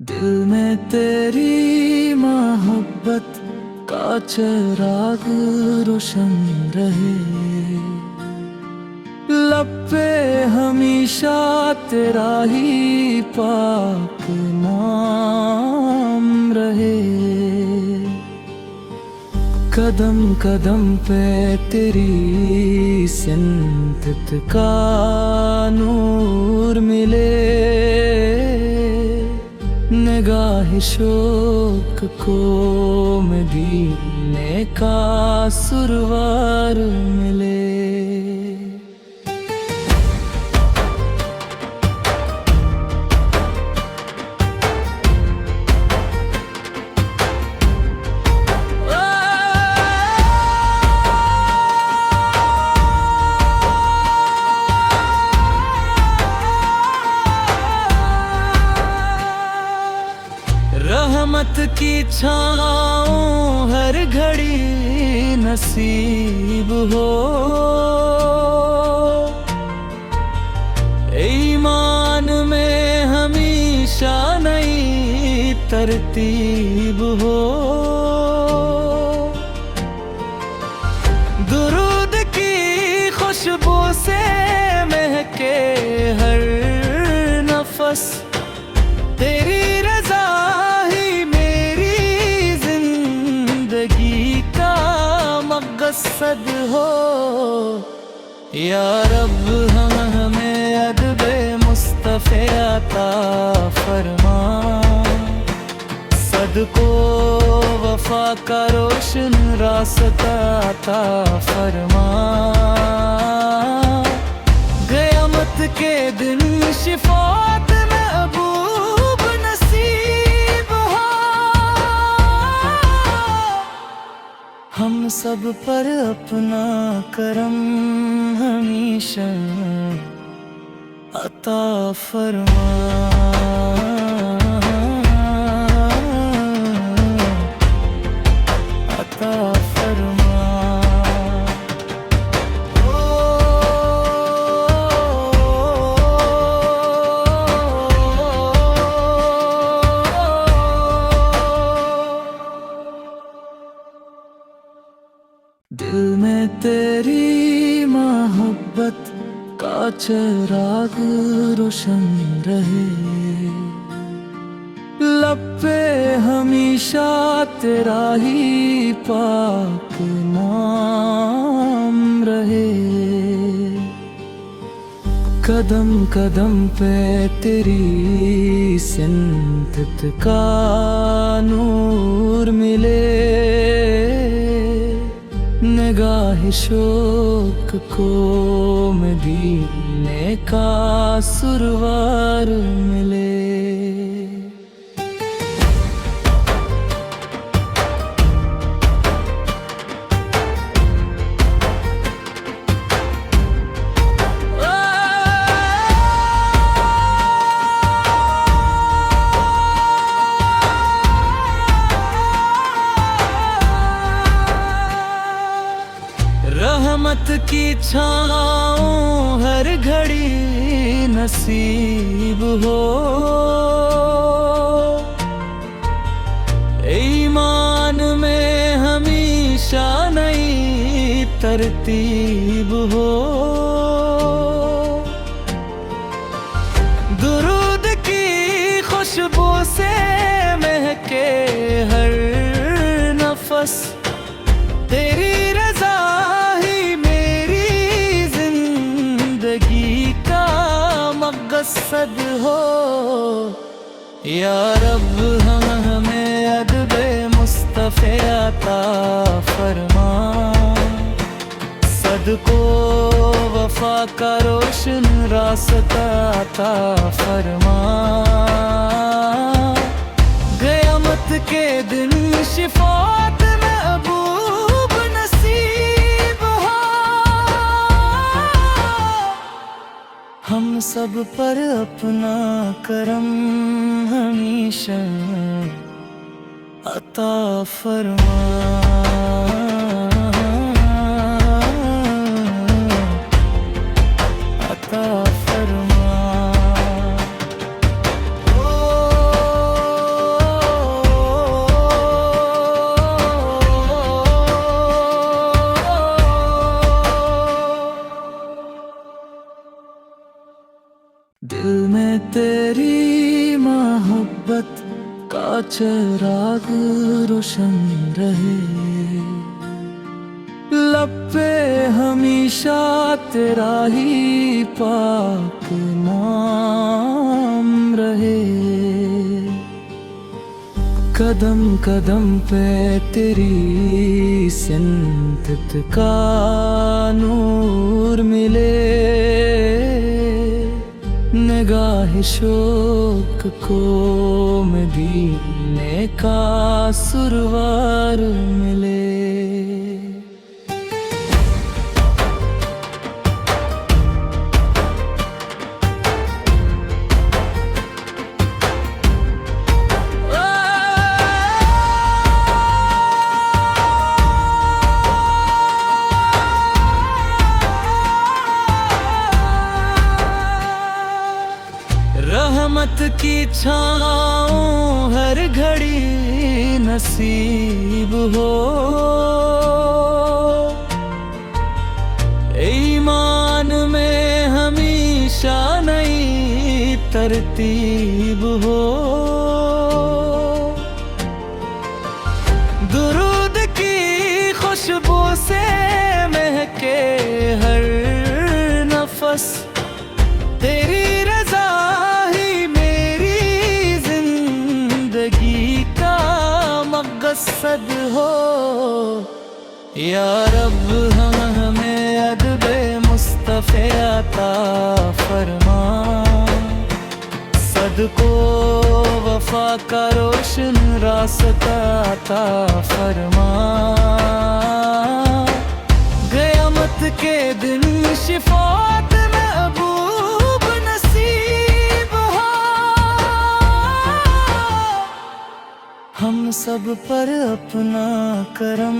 दिल में तेरी मोहब्बत का चिराग रोशन रहे, लब पे हमेशा तेरा ही पाक नाम रहे। कदम कदम पे तेरी सिंदत का नूर मिले, निगाह शोक को मदीने का सुरवार मिले। रहमत की छाँव हर घड़ी नसीब हो, ईमान में हमेशा नई तरतीब हो। दुरूद की खुशबू से महके हर नफस, तेरी रज़ा ही मेरी जिंदगी का मकसद हो। या रब हमें अदबे मुस्तफ़े अता फरमा, सदको वफा का रोशन रास्ता अता फरमा। क़यामत के दिन शिफात महबूब नसीब हो, हम सब पर अपना करम हमेशा अता फरमा। अता फरमा। दिल में तेरी मोहब्बत का चिराग रोशन रहे, लब पे हमेशा तेरा ही पाक नाम रहे। कदम कदम पे तेरी सिंदत का नूर मिले, निगाह शोक को मदीने का सुरवार मिले। रहमत की छाँव हर घड़ी नसीब हो, ईमान में हमेशा नई तरतीब हो। दुरूद की खुशबू से महके हर नफस, तेरी रज़ा ही मेरी जिंदगी का मकसद हो। या रब हमें अदबे मुस्तफ़े अता फरमा, सदको वफा का रोशन रास्ता अता फरमा। क़यामत के दिन शिफात महबूब नसीब हो, हम सब पर अपना करम हमेशा अता फरमा। अता फरमा। तेरी मोहब्बत का चिराग रोशन रहे, लब पे हमेशा तेरा ही पाक नाम रहे। कदम कदम पे तेरी सिंदत का नूर मिले, निगाह शोक को मदीने का सुरवार मिले। रहमत की छाँव हर घड़ी नसीब हो, ईमान में हमेशा नई तरतीब हो। दुरूद की खुशबू से महके हर नफस, तेरी रज़ा ही मेरी जिंदगी का मकसद हो। या रब हमें अदब-ए मुस्तफ़े अता फरमा, सदको वफा का रोशन रास्ता अता फरमा। क़यामत के दिन शिफाअत महबूब नसीब हो, हम सब पर अपना करम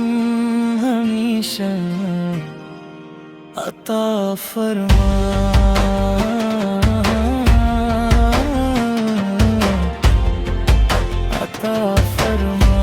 हमेशा अता फरमा। अता फरमा।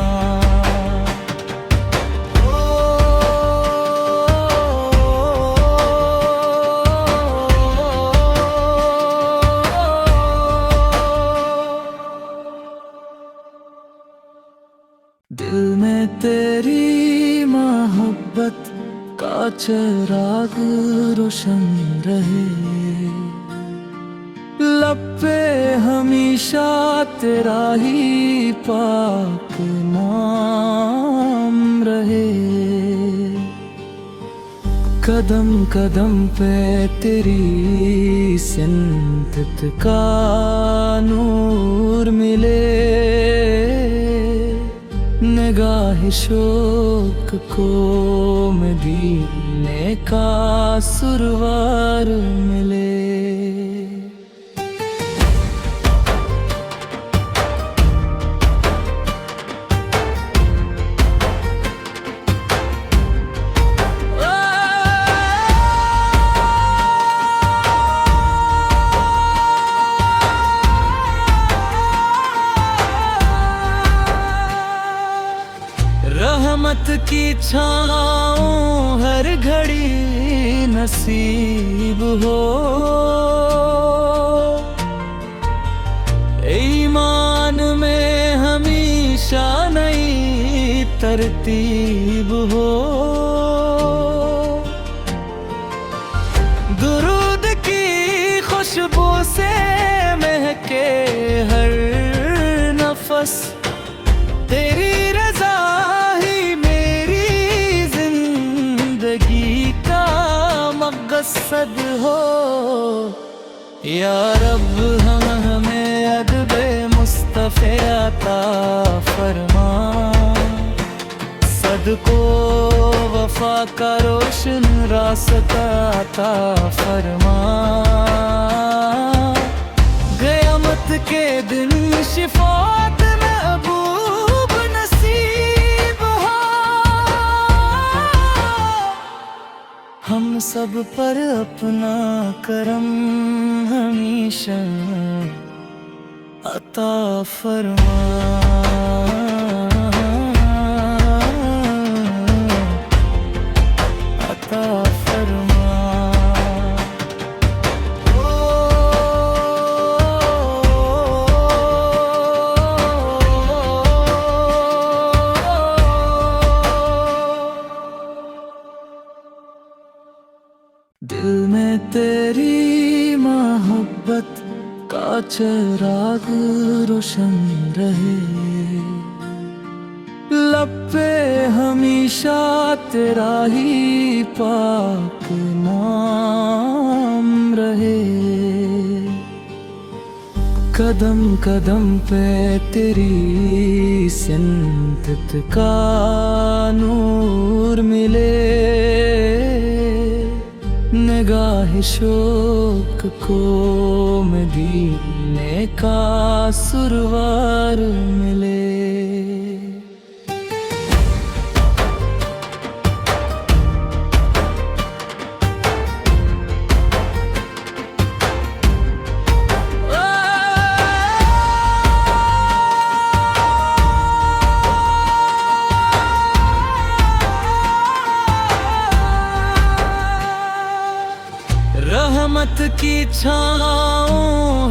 दिल में तेरी मोहब्बत का चिराग रोशन रहे, लब पे हमेशा तेरा ही पाक नाम रहे। कदम कदम पे तेरी सिंदत का नूर मिले, निगाह शोक को मदीने का सुरवार मिले। रहमत की छाँव हर घड़ी नसीब हो, ईमान में हमेशा नई तरतीब हो। दुरूद की खुशबू से महके हर नफस, तेरी रज़ा ही मेरी जिंदगी का मकसद हो। या रब हमें अदब-ए मुस्तफ़े अता फरमा, सदको वफा का रोशन रास्ता अता फरमा। क़यामत के दिन शिफाअत महबूब नसीब हो, हम सब पर अपना करम हमेशा अता फरमा। अता फरमा। ओ चिराग रोशन रहे। लब पे हमेशा तेरा ही पाक नाम रहे। कदम कदम पे तेरी सिंदत का नूर मिले। निगाह शोक को मदीने का सुरवार मिले। रहमत की छाँव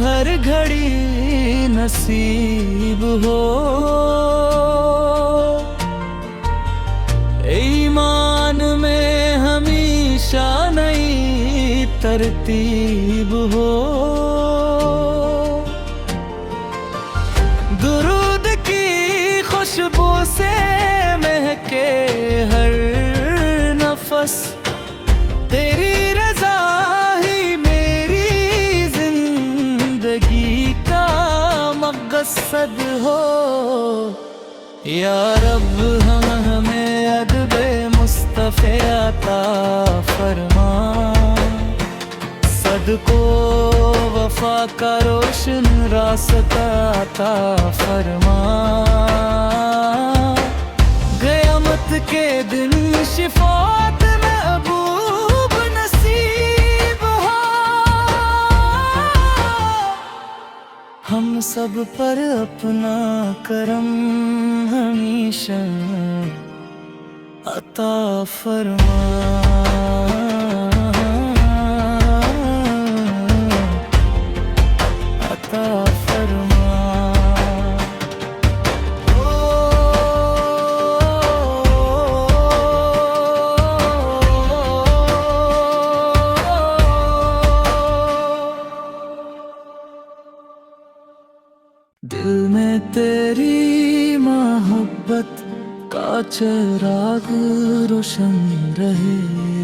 हर घड़ी नसीब हो। ईमान में हमेशा नई तरतीब हो। दुरूद की खुशबू से महके हर नफस। तेरी रज़ा ही मेरी जिंदगी का मकसद हो। या रब हमें अदब-ए मुस्तफ़े अता फरमा। सदको वफा का रोशन रास्ता अता फरमा। क़यामत के दिन शिफात महबूब नसीब हो। हम सब पर अपना करम हमेशा अता फरमा। अता फरमा। दिल में तेरी मोहब्बत का चिराग रोशन रहे।